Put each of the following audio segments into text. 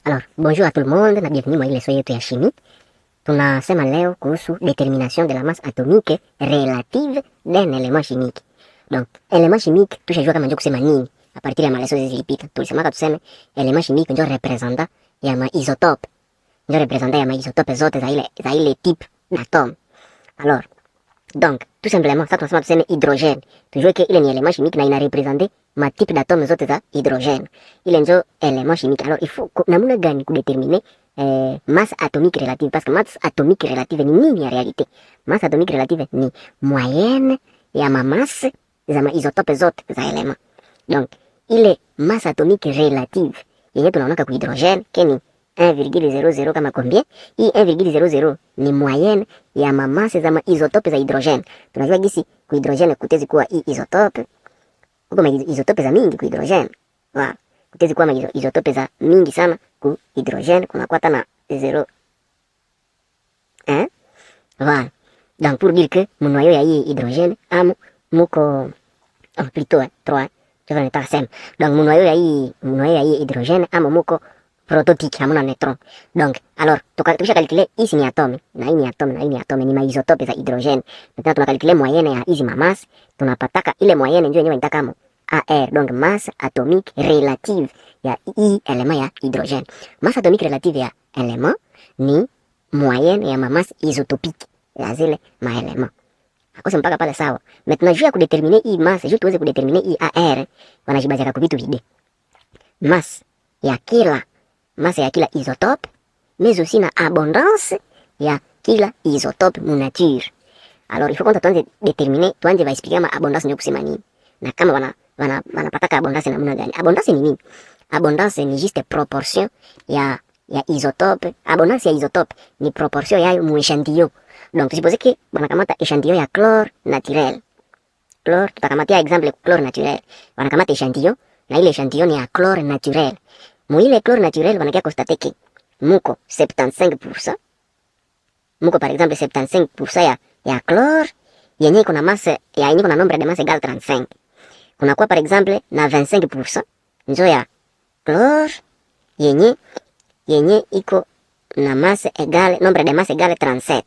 Alors, bonjour à tout le monde na bienvenue mwa ile leso yetu ya chimie. Tunasema leo kuhusu détermination de la masse atomique relative d'un élément chimique. Donc, élément chimique tushajua kama ndio kusema nini a partir ya maleso zilipita. Tulisemaka tuseme élément chimique ndio representa ya maisotope. Ndio representa ya maisotope zote za ile type d'atome. Alors, donc, tout simplement, ça tunasema tuseme hydrogène. Tujue ke ile ni élément chimique na ina represente ma type d'atome zote za hydrogène. Ile ndio élément chimique. Alors, il faut namuna gani kudéterminer masse atomique relative, parce que masse atomique relative ni nini ya réalité? Masse atomique relative ni moyenne ya masse za maisotope zote za élément. Donc, ile masse atomique relative yenye tunaonaka ku hydrogène ke ni 1,00 kama combien? Hii 1,00 ni moyenne ya masse za maisotope za hydrogène. Tunajua gisi ku hydrogène kutezi kuwa hii isotope huko maisotope za mingi ku hydrogène. Wow. Kutezi kuwa maisotope za mingi sana ku hydrogène kunakuwa hata na 0 hein? Voilà. Donc pour dire que mon noyau ya hii hydrogène amo muko plutôt 3 je vais mettre sem. Donc mon noyau ya hii hydrogène amo muko prototique hamuna neutron. Donc alors tukisha calculer hii ni atome na hii ni atome na hii ni atome ni maisotope za hydrogène. Maintenant tunacalculer moyenne ya hizi masse tunapataka ile moyenne ndio yenyewe nitakamo AR, donc masse atomique relative ya hii element ya hydrogène. Masse atomique relative ya element ni moyenne ya masse isotopique ya zile maelement. Akose mpaka pale sawa. Maintenant juu ya kudeterminer hii masse, juu tuweze kudeterminer hii AR, wanajibazia kwa vitu vide. Masse ya kila isotope, mais aussi na abondance ya kila isotope mu nature. Alors il faut qu'on tuanze déterminer, tuanze va expliquer ma abondance ndio kusema nini. Na kama wanapataka abondance namna gani? Abondance ni nini? Abondance ni juste proportion ya isotope. Abondance ya isotope ni proportion ya mu échantillon. Donc supposé que wanakamata échantillon ya chlore naturel. Chlore tutakamatia exemple chlore naturel. Wanakamata échantillon na ile échantillon ni ya chlore naturel. Mu ile chlore naturel wanakia constater que muko 75%. Muko par exemple 75% ya chlore yenye iko na masse yenye iko na nombre de masse égale 35. Kunakuwa par exemple na 25% njo ya chlore yenye iko na masse égale nombre de masse égale 37.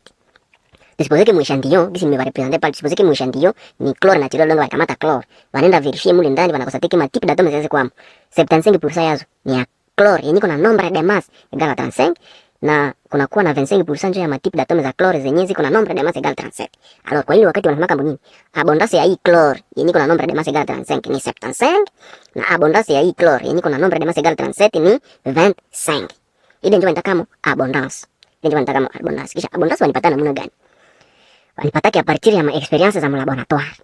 Supposé que mon échantillon, gisi me va représenter par supposé que mon échantillon ni chlore naturel donc wakamata chlore. Wanaenda verifier mule ndani wanakostate kama type d'atome zile kwamo 75% yazo ni ya chlore yenye iko na nombre de masse égale 35 na kunakuwa na 25% njo ya matype d'atome za chlore zenye ziko na nombre de masse égale 37. Alors kwa ile wakati wanasema kama nini? Abondance ya hii chlore yenye iko na nombre de masse égale 35 ni 75 na abondance ya hii chlore yenye iko na nombre de masse égale 37 ni 25. Ile ndio wanataka kama abondance. Ile ndio wanataka kama abondance. Kisha abondance wanipata namna gani? Wanipataki a partir ya ma expérience za laboratoire.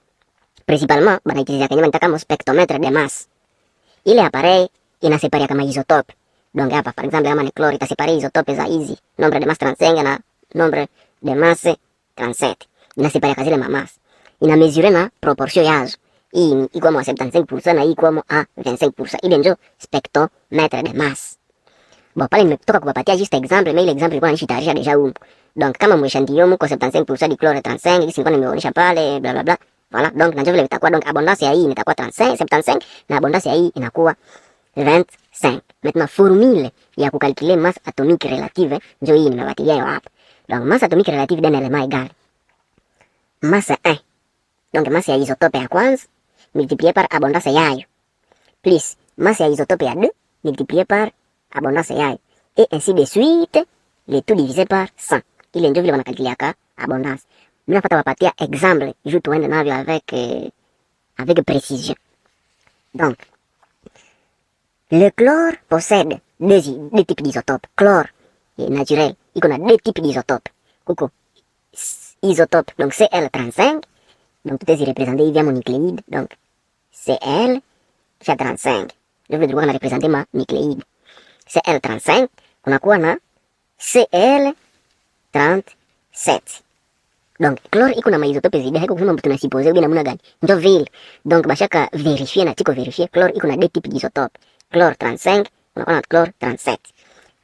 Principalement banaitiliza kama wanataka kama spectromètre de masse. Ile appareil inasepare kama isotope. Donc hapa par exemple kama ni chlore itasepare isotope za hizi nombre de masse 35 na nombre de masse 37. Inasepare kazile masse. Ina mesurer na proportion yazo. Hii iko mo 75% na hii iko mo a 25%. Ile ndio spectromètre de masse. Bon pale nimetoka kuwapatia juste exemple, mais ile exemple ilikuwa nishitayarisha deja huko. Donc kama mwéchantillon muko 75% de chlore 35, gisi nilikuwa nimeonyesha pale bla bla bla. Voilà, donc na vile itakuwa donc abondance ya hii itakuwa 35, 75 na abondance ya hii inakuwa 25. Maintenant formule ya kukalkuler masse atomique relative ndio hii nimewatilia hapa. Donc masse atomique relative d'un élément égale masse 1. Donc masse ya isotope ya kwanza multiplié par abondance yayo plus masse ya isotope ya 2 multiplié par abondance yayo et ainsi de suite, le tout divisé par 100. Ile ndio vile wanakalkuliaka abondance. Mimi napata wapatia exemple je tuende navyo avec précision. Donc le chlore possède deux types d'isotopes. Chlore naturel, il y a deux types d'isotopes. Kuko isotope, donc Cl35, donc tout est représenté via mon nucléide, donc Cl, j'ai 35. Je vais devoir représenter ma nucléide. Cl35, on a quoi na Cl37. Donc chlore iko na maisotope zidi haiko kusema mtu tunasipose ubi namna gani. Ndio vile. Donc bashaka vérifier na tiko vérifier chlore iko na deux types d'isotopes. Chlore 35, unakuwa na chlore 37.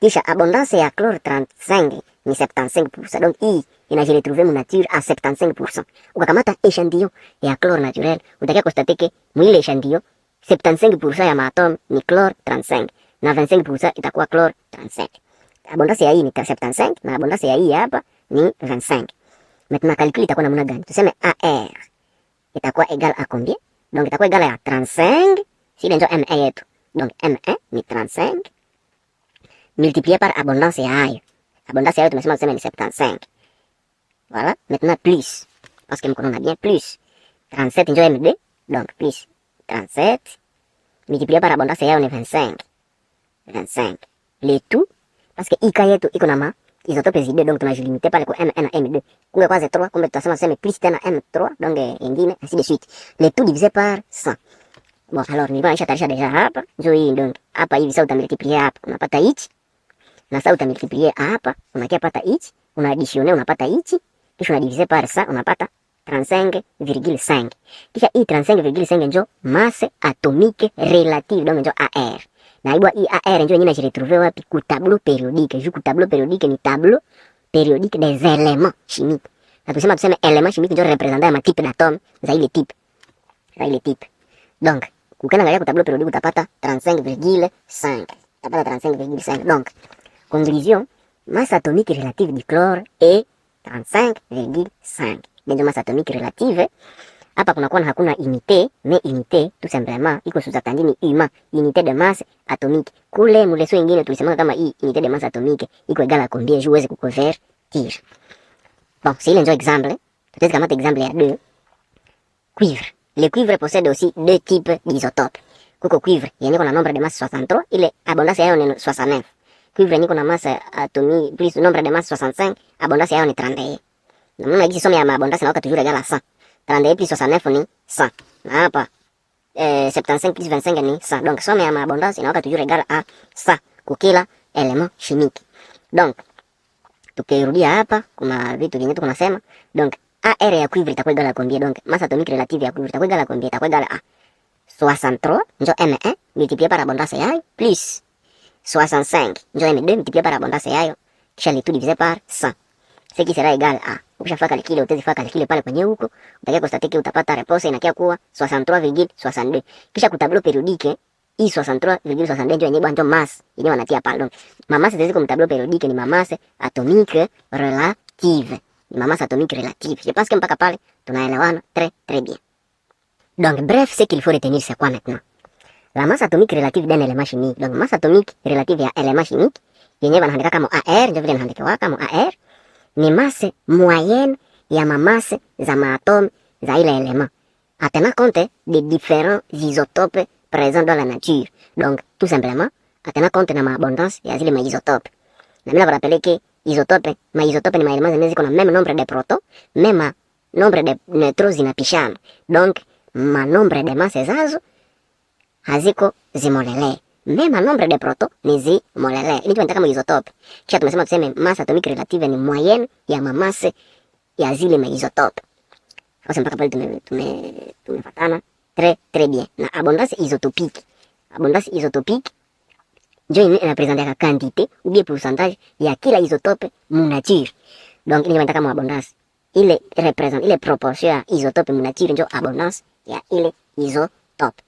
Kisha abondance ya chlore 35 ni 75%. Donc hii inajiretrouver mu nature à 75%. Ukakamata échantillon ya chlore naturel, utakia constater que mwile échantillon 75% ya maatome ni chlore 35. na 25% itakuwa chlore 37. Abondance ya hii ni 75 na abondance ya hii hapa ni 25. Maintenant calcul itakuwa namna gani? Tuseme AR itakuwa égal à combien? Donc itakuwa égal à 35, si ndio MA yetu. Donc MA ni 35 multiplié par abondance ya hayo. Abondance ya hayo tumesema ni 75. Voilà, maintenant plus, parce que mkono na bien plus 37 ndio MB, donc plus 37 multiplié par abondance yao ni 25. 25. Le tout, parce que ika yetu iko na ma isotope zide, donc tunajilimite pale kwa M1 na M2. Kumbe kwanza 3, kumbe tutasema tuseme plus tena M3, donc ingine ainsi de suite. Le tout divisé par 100. Bon, alors nilikuwa nisha deja hapa, ndio hii donc hapa hivi sasa utamultiplier hapa, unapata hichi. Na sasa utamultiplier hapa, unakia pata hichi, unaadditionner unapata hichi, kisha unadiviser par 100 unapata 35,5. Kisha hii 35,5 ndio masse atomique relative, donc ndio AR. Na ibwa hii AR ndio yenyewe inajiretrouver wapi? Ku tableau périodique. Ju ku tableau périodique ni tableau périodique des éléments chimiques. Na tuseme éléments chimiques ndio representant ma type d'atome za ile type. Za ile type. Donc, ukiangalia ku tableau périodique utapata 35,5. Utapata 35,5. Donc, conclusion, masse atomique relative du chlore est 35,5. Ndio masse atomique relative. Hapa kunakuwa na hakuna unité, mais unité tout simplement iko sous-entendu ni humain, unité de masse atomique. Kule muleso ingine tulisema kama hii unité de masse atomique iko égal à combien je uweze kuconvertir. Bon, c'est un exemple. Peut-être comme exemple il y a deux. Cuivre. Le cuivre possède aussi deux types d'isotopes. Kuko cuivre, yenye kuna nombre de masse 63, ile abondance yao ni 69. Cuivre yenye kuna masse atomique plus nombre de masse 65, abondance yao ni 31. Na muna hiki somo ya abondance na waka toujours égal à 100. 31 plus 69 ni 100. Na hapa 75 plus 25 ni 100. Donc somme ya abondance inawaka toujours égal à 100 kwa kila element chimique. Donc tukirudia hapa kuna vitu vingine tunasema. Donc AR ya cuivre itakuwa égal à combien? Donc masse atomique relative ya cuivre itakuwa égal à combien? Itakuwa égal à 63 ndio M1 multiplié par abondance yayo plus 65 ndio M2 multiplié par abondance yayo kisha le tout divisé par 100. Ce qui sera égal à, ukishafanya calcul utazifanya calcul pale kwenye huko, utakia constater utapata réponse inakia kuwa 63,62. Kisha ku tableau périodique hii 63,62 ndio yenyewe ndio masse yenyewe wanatia pale. Donc ma masse zilizo kwa tableau périodique ni ma masse atomique relative. Ni ma masse atomique relative. Je pense que mpaka pale tunaelewana très bien. Donc bref, ce qu'il faut retenir c'est quoi maintenant? La masse atomique relative d'un élément chimique. Donc masse atomique relative ya élément chimique yenyewe wanaandika kama AR, ndio vile wanaandika kama AR. Ni masse moyenne ya mamasse za maatome za ile élément, en tenant compte des différents isotopes présents dans la nature. Donc, tout simplement, en tenant compte na maabondance ya zile maisotope. Na mimi navarapele ke isotope, maisotope ni maéléments zenye ziko na même nombre de protons, même nombre de neutrons zinapishana. Donc, ma nombre de masse zazo haziko zimolele. Même nombre de protons ni zimolele. Ili tunataka maisotope. Kisha tuseme masse atomique relative ni moyenne ya mamasse ya zile maisotope. Sasa mpaka pale tumefatana très bien. Na abondance isotopique. Abondance isotopique ndio inapresenter la quantité ou bien pourcentage ya kila isotope mu nature. Donc ile tunataka abondance. Ile represent ile proportion ya isotope mu nature ndio abondance ya ile isotope.